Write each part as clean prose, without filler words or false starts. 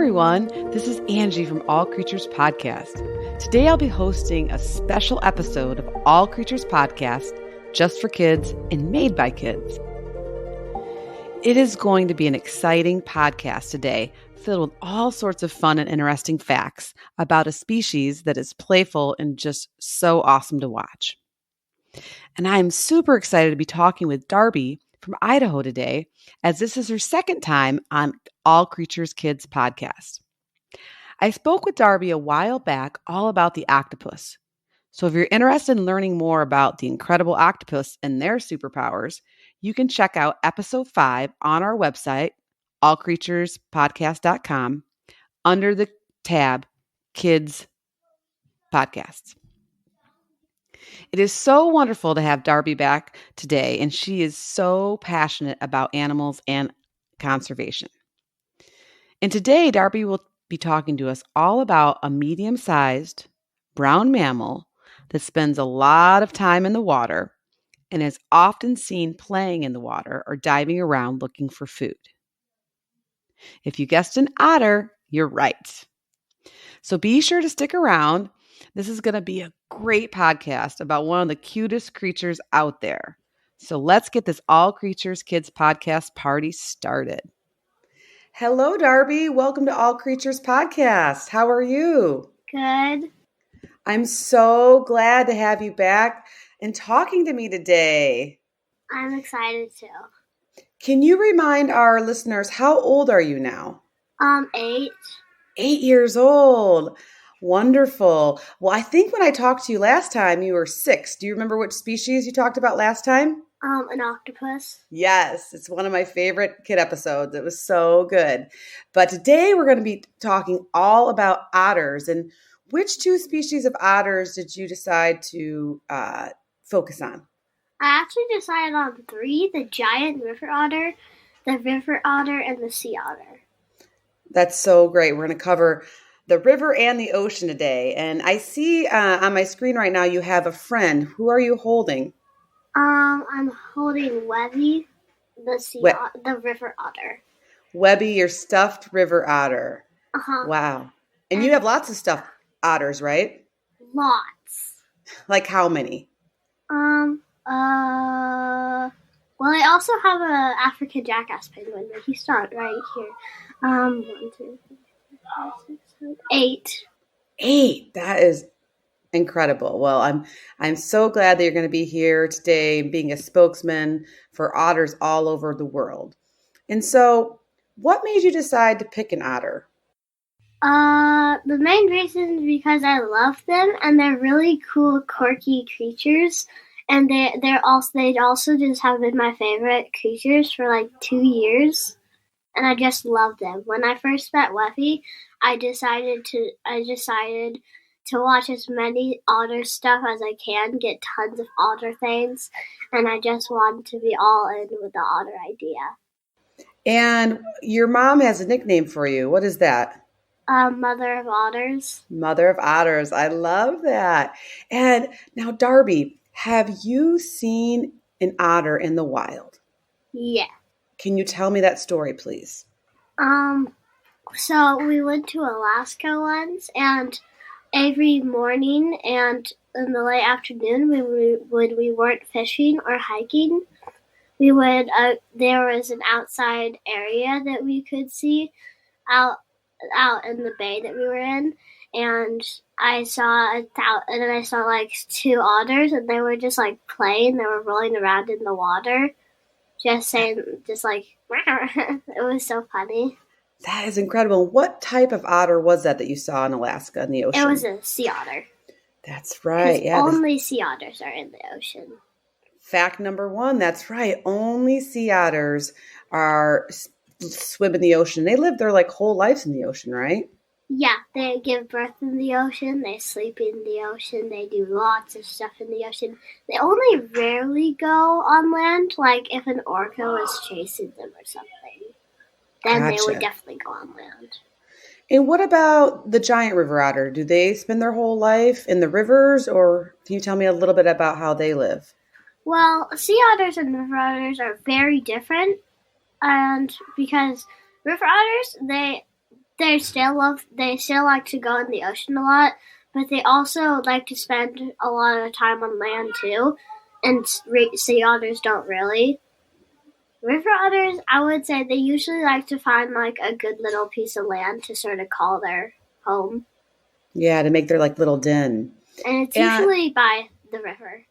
everyone. This is Angie from All Creatures Podcast. Today I'll be hosting a special episode of All Creatures Podcast just for kids and made by kids. It is going to be an exciting podcast today, filled with all sorts of fun and interesting facts about a species that is playful and just so awesome to watch. And I'm super excited to be talking with Darby from Idaho today, as this is her second time on All Creatures Kids podcast. I spoke with Darby a while back all about the octopus. So if you're interested in learning more about the incredible octopus and their superpowers, you can check out episode 5 on our website, allcreaturespodcast.com, under the tab Kids Podcasts. It is so wonderful to have Darby back today, and she is so passionate about animals and conservation. And today, Darby will be talking to us all about a medium-sized brown mammal that spends a lot of time in the water and is often seen playing in the water or diving around looking for food. If you guessed an otter, you're right. So be sure to stick around. This is going to be a great podcast about one of the cutest creatures out there. So let's get this All Creatures Kids podcast party started. Hello, Darby. Welcome to All Creatures Podcast. How are you? Good. I'm so glad to have you back and talking to me today. I'm excited too. Can you remind our listeners, how old are you now? 8. 8 years old. Wonderful. Well, I think when I talked to you last time, you were 6. Do you remember which species you talked about last time? An octopus. Yes, it's one of my favorite kid episodes. It was so good. But today we're going to be talking all about otters. And which 2 species of otters did you decide to focus on? I actually decided on 3, the giant river otter, the river otter, and the sea otter. That's so great. We're going to cover the river and the ocean today. And I see on my screen right now you have a friend. Who are you holding? I'm holding Webby, the river otter. Webby, your stuffed river otter. Uh-huh. Wow. And you have lots of stuffed otters, right? Lots. Like how many? Well, I also have a African jackass penguin, but he's not right here. 1, 2, 3, 4, 5, 6, 7, 8. 8. That is incredible. Well, I'm so glad that you're going to be here today being a spokesman for otters all over the world. And so, what made you decide to pick an otter? The main reason is because I love them and they're really cool, quirky creatures. And they'd also just have been my favorite creatures for like 2 years. And I just love them. When I first met Weffy, I decided to watch as many otter stuff as I can, get tons of otter things, and I just wanted to be all in with the otter idea. And your mom has a nickname for you. What is that? Mother of Otters. Mother of Otters. I love that. And now, Darby, have you seen an otter in the wild? Yeah. Can you tell me that story, please? So we went to Alaska once, and every morning and in the late afternoon, when we weren't fishing or hiking, we would there was an outside area that we could see out in the bay that we were in, and I saw like 2 otters, and they were just like playing. They were rolling around in the water, just like it was so funny. That is incredible. What type of otter was that you saw in Alaska in the ocean? It was a sea otter. That's right. Yeah. Only sea otters are in the ocean. Fact number 1. That's right. Only sea otters swim in the ocean. They live their whole lives in the ocean, right? Yeah, they give birth in the ocean. They sleep in the ocean. They do lots of stuff in the ocean. They only rarely go on land, like if an orca was chasing them or something. Then They would definitely go on land. And what about the giant river otter? Do they spend their whole life in the rivers, or can you tell me a little bit about how they live? Well, sea otters and river otters are very different, and because river otters, They still like to go in the ocean a lot, but they also like to spend a lot of time on land too. And sea otters don't really. River otters, I would say they usually like to find like a good little piece of land to sort of call their home. Yeah, to make their like little den. And it's And usually by the river.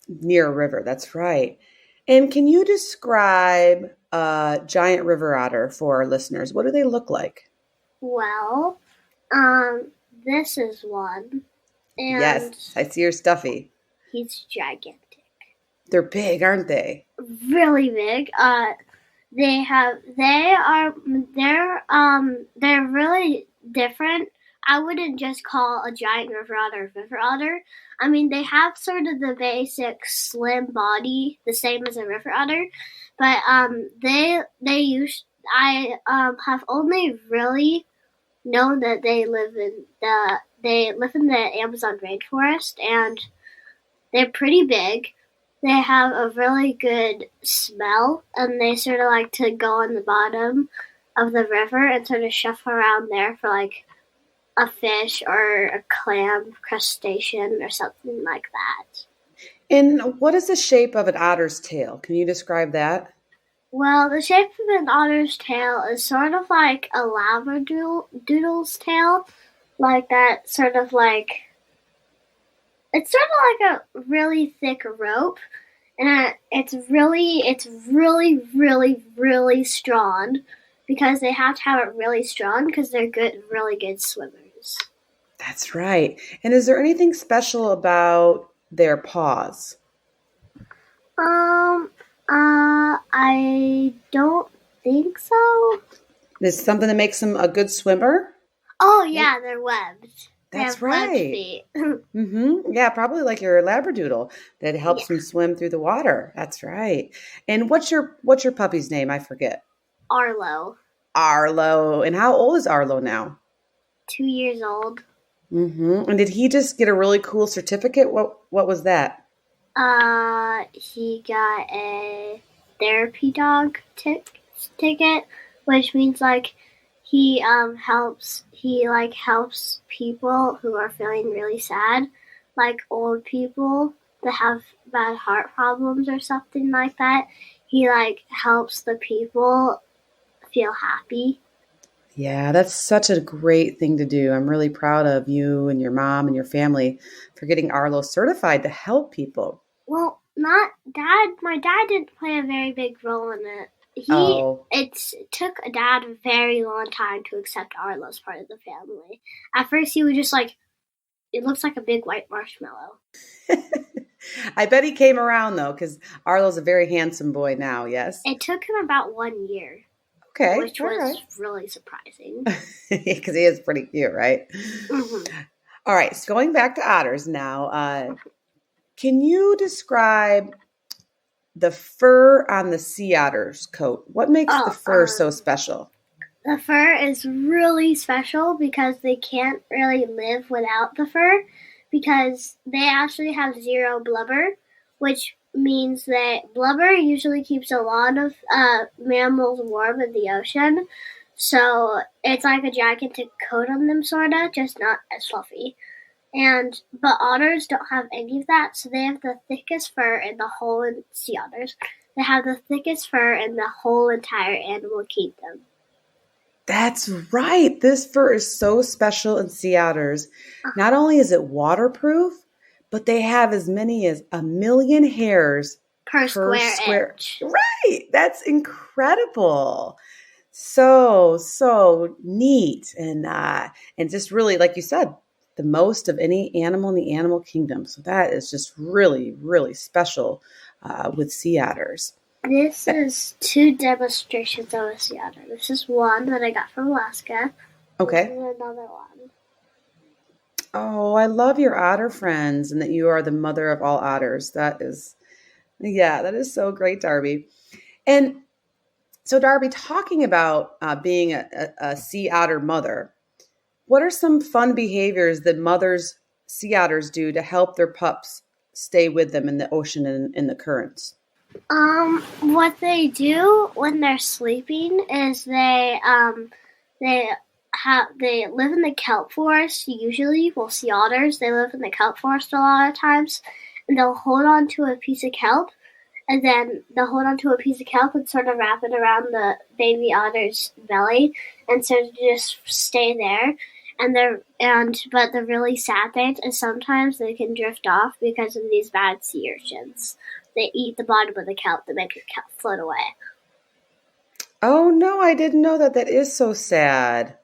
near a river, that's right. And can you describe a giant river otter for our listeners? What do they look like? Well, this is one. And Yes, I see your stuffy. he's gigantic. They're big, aren't they? Really big. They're really different. I wouldn't just call a giant river otter. I mean, they have sort of the basic slim body, the same as a river otter, but I have only really known that they live in the Amazon rainforest, and they're pretty big. They have a really good smell, and they sort of like to go on the bottom of the river and sort of shuffle around there for like a fish or a clam, crustacean, or something like that. And what is the shape of an otter's tail? Can you describe that? Well, the shape of an otter's tail is sort of like a labradoodle's tail, like that sort of like it's sort of like a really thick rope, and it's really strong because they have to have it really strong because they're really good swimmers. That's right. And is there anything special about their paws? I don't think so. Is it something that makes them a good swimmer? Oh yeah, they're webbed. They That's have webbed right. feet. Yeah, probably like your labradoodle that helps Yeah. them swim through the water. That's right. And what's your puppy's name? I forget. Arlo, Arlo. And how old is Arlo now? 2 years old. And did he just get a really cool certificate? What was that? He got a therapy dog ticket, which means like he helps people who are feeling really sad, like old people that have bad heart problems or something like that. He like helps the people feel happy. Yeah, that's such a great thing to do. I'm really proud of you and your mom and your family for getting Arlo certified to help people. Well, not dad. My dad didn't play a very big role in it. Oh, It took Dad a very long time to accept Arlo as part of the family. At first, he was just like, it looks like a big white marshmallow. I bet he came around though, because Arlo's a very handsome boy now. Yes. It took him about 1 year, Okay. which All was right. really surprising. Because he is pretty cute, right? hmm All right. So going back to otters now, can you describe the fur on the sea otter's coat? What makes the Oh, fur so special? the fur is really special because they can't really live without the fur because they actually have zero blubber, which means that blubber usually keeps a lot of mammals warm in the ocean. So it's like a gigantic coat on them, sorta, just not as fluffy. But otters don't have any of that, so they have the thickest fur in the whole sea otters. They have the thickest fur in the whole entire animal kingdom. That's right. This fur is so special in sea otters. Not only is it waterproof, but they have as many as 1,000,000 hairs Per per square square. inch. Right. That's incredible. So neat and just really, like you said, the most of any animal in the animal kingdom. So that is just really, really special with sea otters. This is 2 demonstrations of a sea otter. This is one that I got from Alaska. Okay. This is another one. Oh, I love your otter friends and that you are the mother of all otters. That is so great, Darby. And so, Darby, talking about being a sea otter mother, what are some fun behaviors that sea otters do to help their pups stay with them in the ocean and in the currents? What they do when they're sleeping is they they live in the kelp forest usually. Well, sea otters, they live in the kelp forest a lot of times, and they'll hold on to a piece of kelp, and then they'll hold on to a piece of kelp and sort of wrap it around the baby otter's belly, and sort of just stay there. But the really sad thing is sometimes they can drift off because of these bad sea urchins. They eat the bottom of the kelp to make the kelp float away. Oh no, I didn't know that. That is so sad.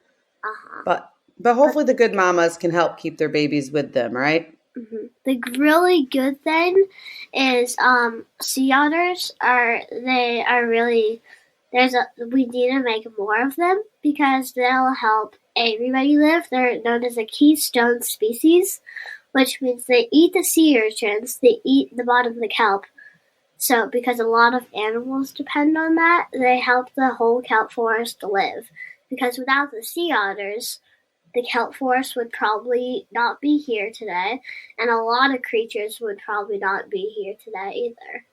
Uh-huh. But hopefully the good mamas can help keep their babies with them, right? Mm-hmm. The really good thing is sea otters are really we need to make more of them because they'll help everybody live. They're known as a keystone species, which means they eat the sea urchins, they eat the bottom of the kelp. So because a lot of animals depend on that, they help the whole kelp forest live. Because without the sea otters, the kelp forest would probably not be here today, and a lot of creatures would probably not be here today either.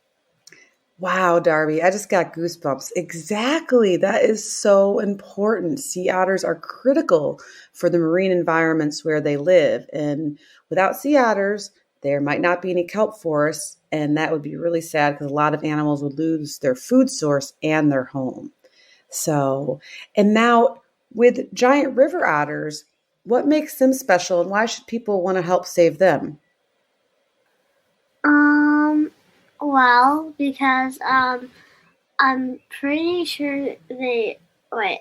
Wow, Darby, I just got goosebumps. Exactly. That is so important. Sea otters are critical for the marine environments where they live. And without sea otters, there might not be any kelp forests. And that would be really sad because a lot of animals would lose their food source and their home. So, and now with giant river otters, what makes them special and why should people want to help save them? Well, because I'm pretty sure they wait.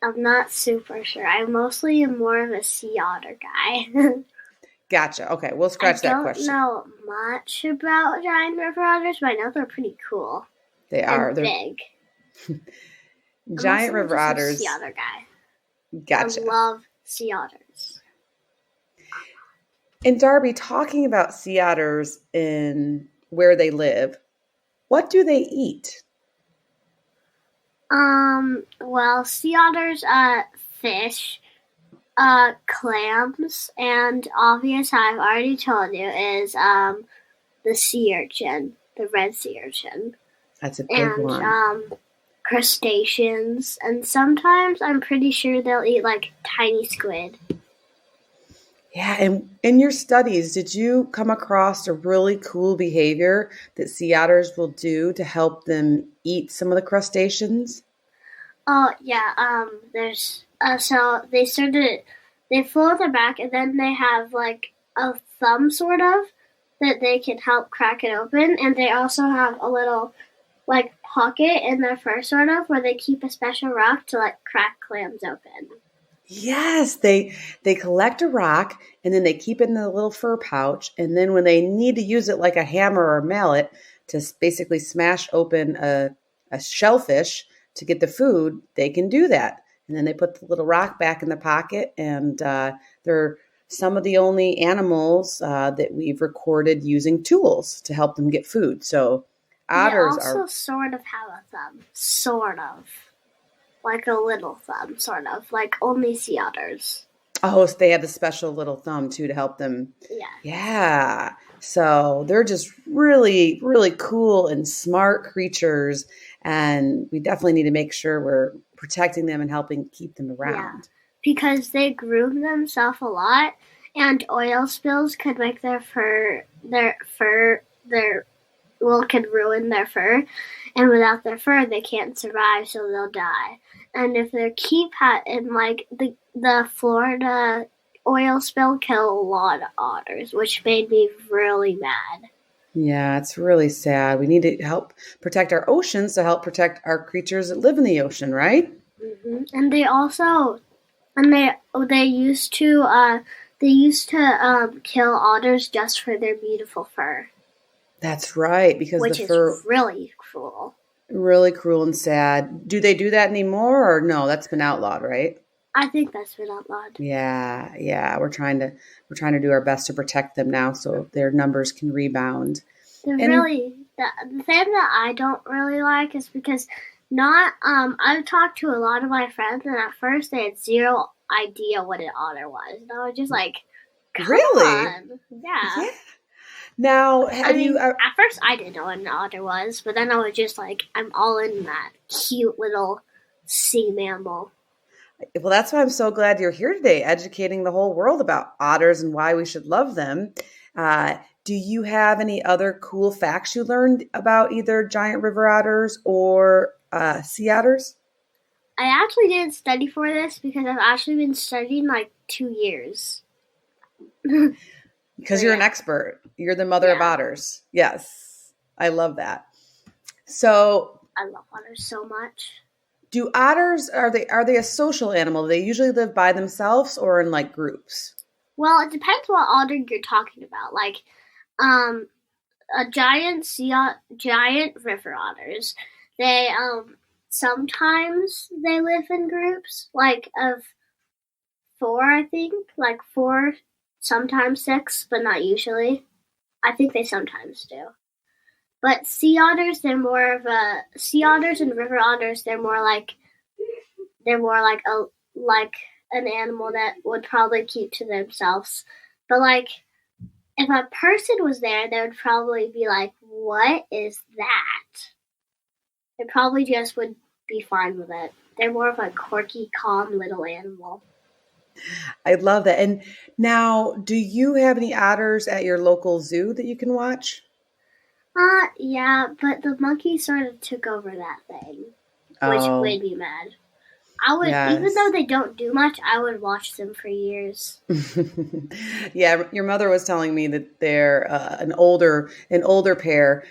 I'm not super sure. I mostly am more of a sea otter guy. Gotcha. Okay, we'll scratch that question. I don't know much about giant river otters, but I know they're pretty cool. They are. And They're big. giant river otters. Sea otter guy. Gotcha. I love sea otters. And Darby, talking about sea otters and where they live, what do they eat? Well, sea otters, fish, clams, and obvious I've already told you is, the sea urchin, the red sea urchin. That's a big one. And, crustaceans, and sometimes I'm pretty sure they'll eat, like, tiny squid. Yeah, and in your studies, did you come across a really cool behavior that sea otters will do to help them eat some of the crustaceans? Oh, yeah, there's, so they fold their back, and then they have, like, a thumb, sort of, that they can help crack it open, and they also have a little, like, pocket in their fur, sort of, where they keep a special rock to, like, crack clams open. Yes, they collect a rock and then they keep it in the little fur pouch. And then when they need to use it like a hammer or mallet to basically smash open a shellfish to get the food, they can do that. And then they put the little rock back in the pocket. And they're some of the only animals that we've recorded using tools to help them get food. So otters they also sort of have a thumb, sort of. Like a little thumb, sort of. Like only sea otters. Oh, so they have a special little thumb too to help them. Yeah. Yeah. So they're just really, really cool and smart creatures. And we definitely need to make sure we're protecting them and helping keep them around. Yeah. Because they groom themselves a lot, and oil spills could make could ruin their fur, and without their fur, they can't survive, so they'll die. And if they and like the Florida oil spill killed a lot of otters, which made me really mad. Yeah, it's really sad. We need to help protect our oceans to help protect our creatures that live in the ocean, right? Mm-hmm. And they also, they used to kill otters just for their beautiful fur. That's right, because which the fur is really cruel. Really cruel and sad. Do they do that anymore or no? That's been outlawed, right? I think that's been outlawed. Yeah. We're trying to do our best to protect them now so their numbers can rebound. The thing that I don't really like is because I've talked to a lot of my friends, and at first they had zero idea what an otter was. And I was just like, come on. Yeah. Now, at first I didn't know what an otter was, but then I was just like, I'm all in that cute little sea mammal. Well, that's why I'm so glad you're here today, educating the whole world about otters and why we should love them. Uh, do you have any other cool facts you learned about either giant river otters or sea otters? I actually didn't study for this because I've actually been studying like 2 years. So Because you're an yeah, expert. You're the mother of yeah, otters. Yes, I love that. So, I love otters so much. do otters are they a social animal? Do they usually live by themselves or in like groups? Well, it depends what otter you're talking about. Like, um, a giant river otters. They sometimes they live in groups, like of four, I think, like four, sometimes six, but not usually. I think they sometimes do. But sea otters and river otters. They're more like an animal that would probably keep to themselves. But like if a person was there, they would probably be like, "What is that?" They probably just would be fine with it. They're more of a quirky, calm little animal. I love that. And now, do you have any otters at your local zoo that you can watch? Yeah, but the monkey sort of took over that thing, which Oh, made me mad. I would, even though yes. they don't do much, I would watch them for years. Yeah, your mother was telling me that they're an older pair,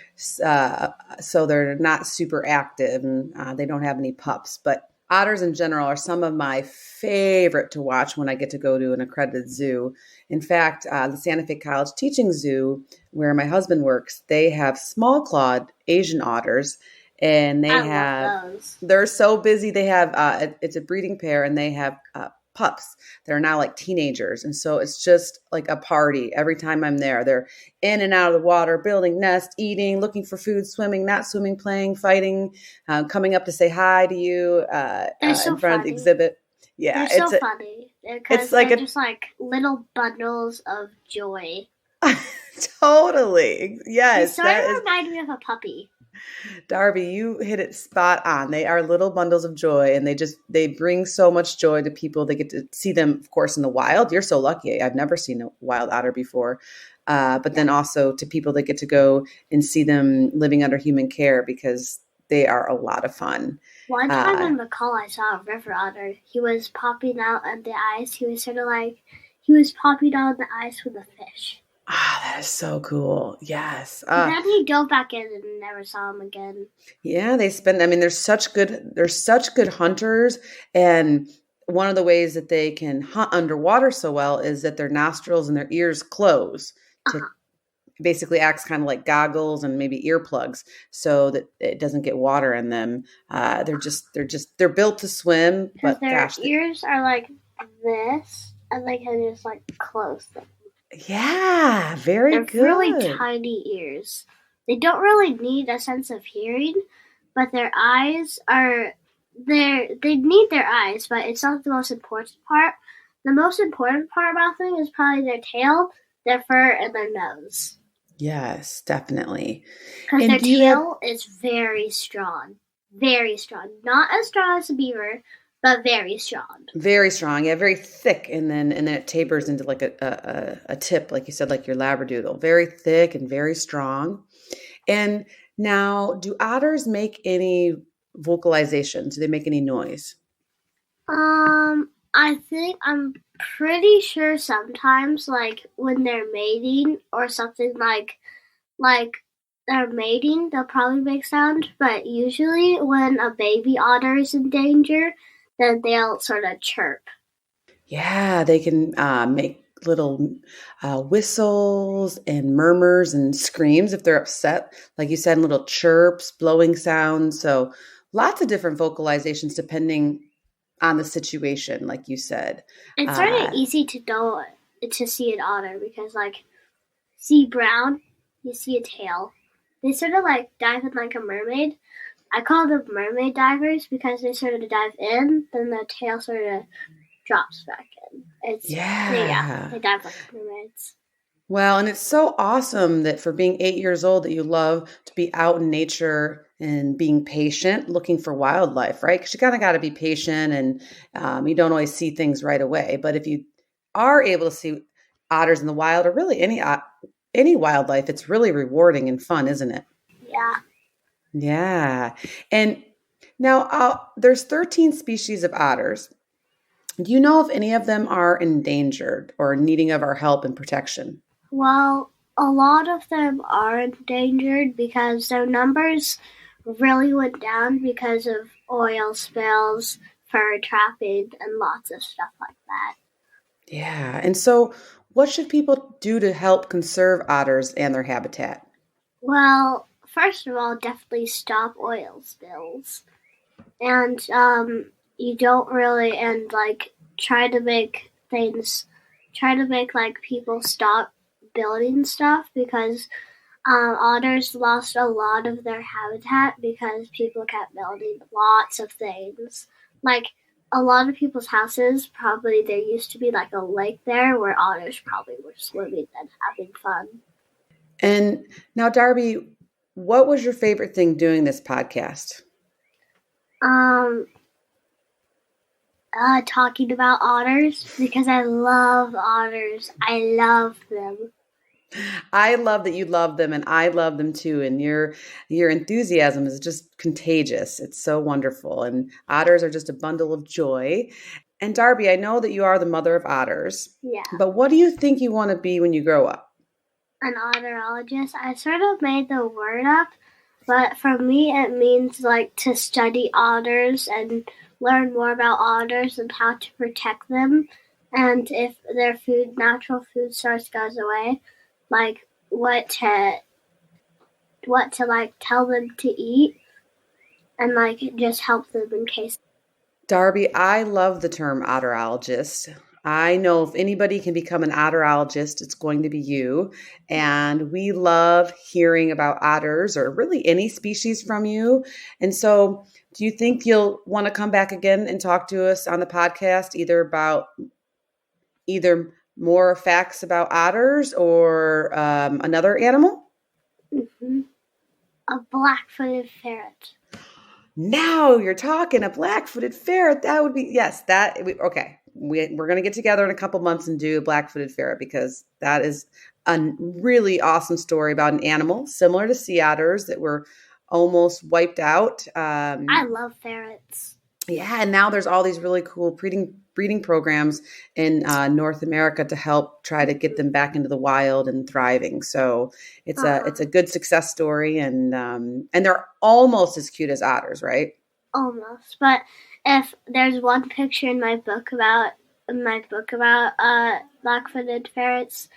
uh, so they're not super active and they don't have any pups. But otters in general are some of my favorite to watch when I get to go to an accredited zoo. In fact, the Santa Fe College Teaching Zoo, where my husband works, they have small clawed Asian otters, and I love those. they're so busy. They have it's a breeding pair, and they have pups that are now like teenagers. And so it's just like a party every time I'm there. They're in and out of the water, building nests, eating, looking for food, swimming, not swimming, playing, fighting, coming up to say hi to you They're so in front of the funny. exhibit. Yeah, They're so funny it's because like they're a just like little bundles of joy. totally. They Yes, sort of that is remind me of a puppy. Darby, you hit it spot on. They are little bundles of joy, and they bring so much joy to people. They get to see them, of course, in the wild. You're so lucky. I've never seen a wild otter before. But Yeah. then also to people that get to go and see them living under human care because they are a lot of fun. One time Uh, in McCall, I saw a river otter. He was popping out on the ice. He was sort of like he was popping out on the ice with a fish. that is so cool. Yes. But then he dove back in and never saw him again. Yeah, they spend, I mean, they're such good hunters. And one of the ways that they can hunt underwater so well is that their nostrils and their ears close to Uh-huh. basically acts kind of like goggles and maybe earplugs so that it doesn't get water in them. They're built to swim, Because but their gosh, ears are like this, and they can just like close them. yeah, very They're really good. tiny ears. They don't really need a sense of hearing, but their eyes are they need their eyes, but it's not the most important part. The most important part about them is probably their tail, their fur, and their nose. Yes, definitely. Because And their do you have tail is very strong. Very strong. Not as strong as a beaver, but very strong. very strong, yeah, very thick, and then it tapers into like a tip, like you said, like your labradoodle. Very thick and very strong. And now, do otters make any vocalizations? Do they make any noise? I think I'm pretty sure sometimes, like when they're mating or something like they're mating, they'll probably make sound. But usually, when a baby otter is in danger, then they'll sort of chirp. Yeah, they can make little whistles and murmurs and screams if they're upset, like you said, and little chirps, blowing sounds. So lots of different vocalizations depending on the situation, like you said. It's sort of Uh, easy to know to see an otter because, like, see brown, you see a tail. They sort of like dive in like a mermaid. I call them mermaid divers because they sort of dive in, then the tail sort of drops back in. It's yeah, yeah. they dive like mermaids. Well, and it's so awesome that for being 8 years old that you love to be out in nature and being patient, looking for wildlife, right? Because you kind of got to be patient and you don't always see things right away. But if you are able to see otters in the wild or really any wildlife, it's really rewarding and fun, isn't it? Yeah. Yeah. And now there's 13 species of otters. Do you know if any of them are endangered or needing of our help and protection? Well, a lot of them are endangered because their numbers really went down because of oil spills, fur trapping, and lots of stuff like that. Yeah. And so, what should people do to help conserve otters and their habitat? Well, first of all, definitely stop oil spills. And you don't really, and like try to make like people stop building stuff because otters lost a lot of their habitat because people kept building lots of things. Like a lot of people's houses, probably there used to be like a lake there where otters probably were swimming and having fun. And now, Darby, what was your favorite thing doing this podcast? Um, Talking about otters because I love otters. I love them. I love that you love them and I love them too. And your enthusiasm is just contagious. It's so wonderful. And otters are just a bundle of joy. And Darby, I know that you are the mother of otters, Yeah. but what do you think you want to be when you grow up? An otterologist. I sort of made the word up, but for me it means like to study otters and learn more about otters and how to protect them. And if their natural food source goes away, like what to like tell them to eat and like just help them in case. Darby, I love the term otterologist. I know if anybody can become an otterologist, it's going to be you. And we love hearing about otters or really any species from you. And so, do you think you'll want to come back again and talk to us on the podcast, either more facts about otters or another animal? Mm-hmm. A black-footed ferret. Now you're talking a black-footed ferret. That would be yes. Okay. We're going to get together in a couple months and do a black-footed ferret because that is a really awesome story about an animal similar to sea otters that were almost wiped out. I love ferrets. Yeah, and now there's all these really cool breeding programs in North America to help try to get them back into the wild and thriving. So it's a good success story, and they're almost as cute as otters, right? Almost, but if there's one picture in my book about black-footed ferrets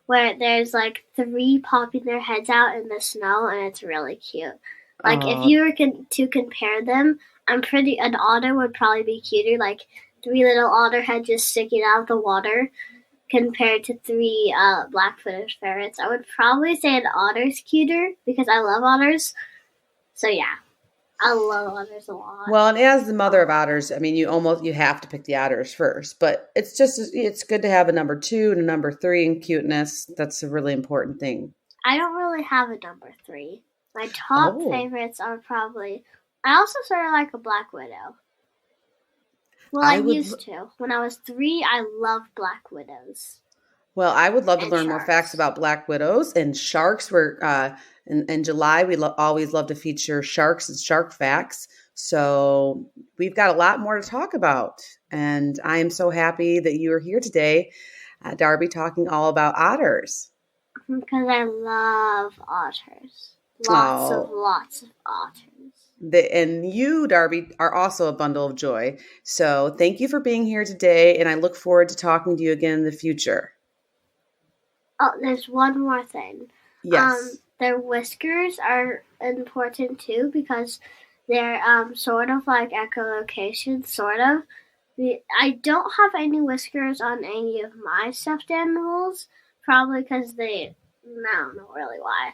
where there's like three popping their heads out in the snow, and it's really cute. Like if you were to compare them, an otter would probably be cuter, like three little otter heads just sticking out of the water compared to three black-footed ferrets. I would probably say an otter's cuter because I love otters. So yeah, I love otters a lot. Well, and as the mother of otters, I mean, you have to pick the otters first, but it's good to have a number two and a number three in cuteness. That's a really important thing. I don't really have a number three. My top favorites are probably. I also sort of like a black widow. Well, I used to. When I was 3, I loved black widows. Well, I would love to learn more facts about black widows and sharks. In July, we always love to feature sharks and shark facts. So we've got a lot more to talk about. And I am so happy that you are here today, Darby, talking all about otters. Because I love otters. Lots of otters. And you, Darby, are also a bundle of joy. So thank you for being here today. And I look forward to talking to you again in the future. Oh, there's one more thing. Yes. Their whiskers are important too because they're sort of like echolocation, sort of. I don't have any whiskers on any of my stuffed animals, probably because I don't know really why.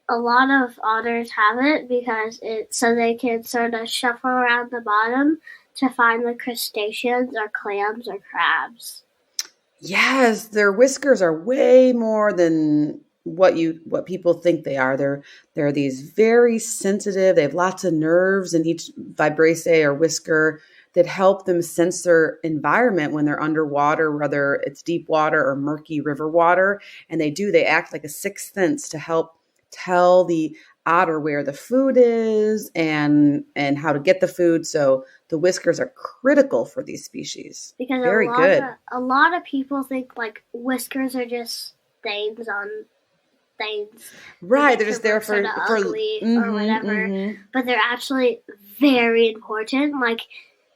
A lot of otters have it because so they can sort of shuffle around the bottom to find the crustaceans or clams or crabs. Yes, their whiskers are way more than what people think they are. They're these very sensitive. They have lots of nerves in each vibrissae or whisker that help them sense their environment when they're underwater, whether it's deep water or murky river water. And they act like a sixth sense to help tell the otter where the food is and how to get the food. So the whiskers are critical for these species. Because Very good. a lot of people think like whiskers are just stains on things. Right, they're just there for ugly or whatever. But they're actually very important. Like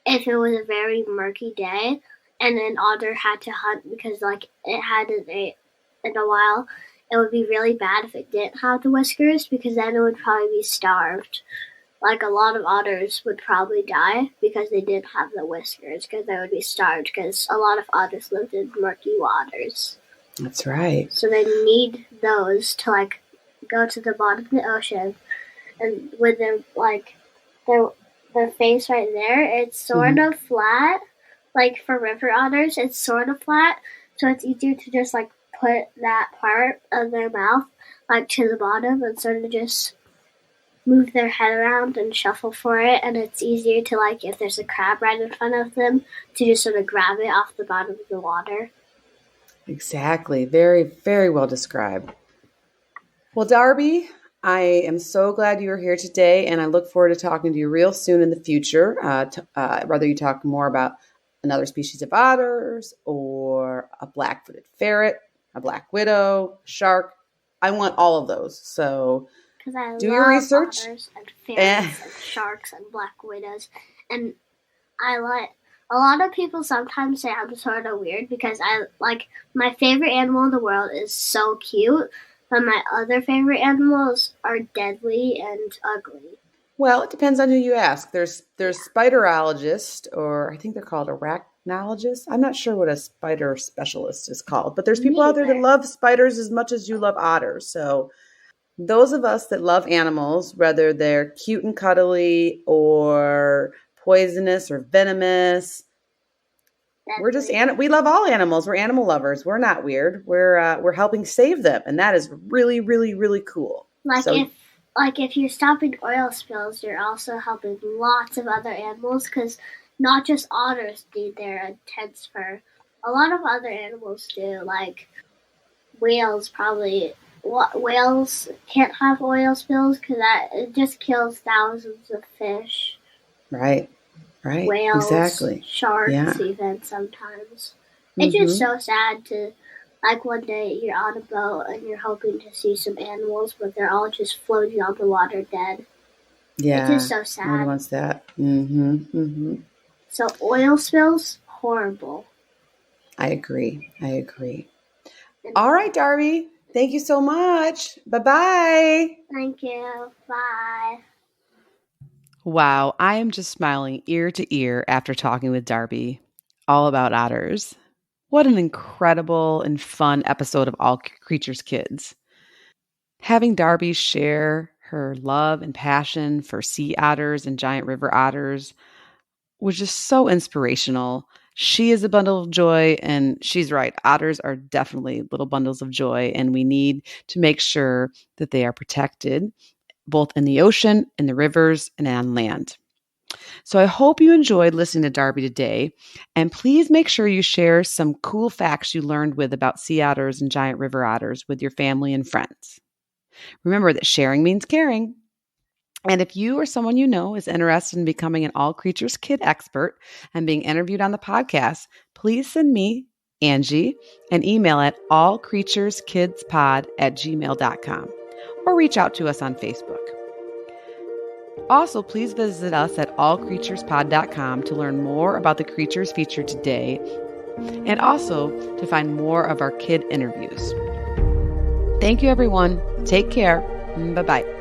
if it was a very murky day and an otter had to hunt because like it hadn't ate in a while, it would be really bad if it didn't have the whiskers, because then it would probably be starved. Like a lot of otters would probably die because they didn't have the whiskers, because they would be starved, because a lot of otters lived in murky waters. That's right. So they need those to like go to the bottom of the ocean, and with their like their face right there, it's sort of flat. Like for river otters, it's sort of flat, so it's easier to just like put that part of their mouth like to the bottom and sort of just move their head around and shuffle for it, and it's easier to like if there's a crab right in front of them to just sort of grab it off the bottom of the water. Exactly. Very, very well described. Well, Darby, I am so glad you are here today, and I look forward to talking to you real soon in the future, whether you talk more about another species of otters or a black-footed ferret, a black widow, shark. I want all of those. So do your research. Otters and ferrets and sharks and black widows. And I like, a lot of people sometimes say I'm sort of weird because I like, my favorite animal in the world is so cute, but my other favorite animals are deadly and ugly. Well, it depends on who you ask. There's spiderologists, or I think they're called arachnologists. I'm not sure what a spider specialist is called, but there's people out there that love spiders as much as you love otters. So those of us that love animals, whether they're cute and cuddly or poisonous or venomous, we're just we love all animals. We're animal lovers. We're not weird. We're helping save them, and that is really, really, really cool. If you're stopping oil spills, you're also helping lots of other animals, because not just otters need their intense fur. A lot of other animals do, like whales probably. Whales can't have oil spills because it just kills thousands of fish. Right. Whales, exactly. Sharks, even sometimes. It's just so sad to, like, one day you're on a boat and you're hoping to see some animals, but they're all just floating on the water dead. Yeah. It's just so sad. No one wants that. So oil spills, horrible. I agree. All right, Darby. Thank you so much. Bye-bye. Thank you. Bye. Wow, I am just smiling ear to ear after talking with Darby all about otters. What an incredible and fun episode of All Creatures Kids. Having Darby share her love and passion for sea otters and giant river otters was just so inspirational. She is a bundle of joy, and she's right. Otters are definitely little bundles of joy, and we need to make sure that they are protected, both in the ocean, in the rivers, and on land. So I hope you enjoyed listening to Darby today, and please make sure you share some cool facts you learned about sea otters and giant river otters with your family and friends. Remember that sharing means caring. And if you or someone you know is interested in becoming an All Creatures Kid expert and being interviewed on the podcast, please send me, Angie, an email at allcreatureskidspod@gmail.com or reach out to us on Facebook. Also, please visit us at allcreaturespod.com to learn more about the creatures featured today and also to find more of our kid interviews. Thank you, everyone. Take care. Bye-bye.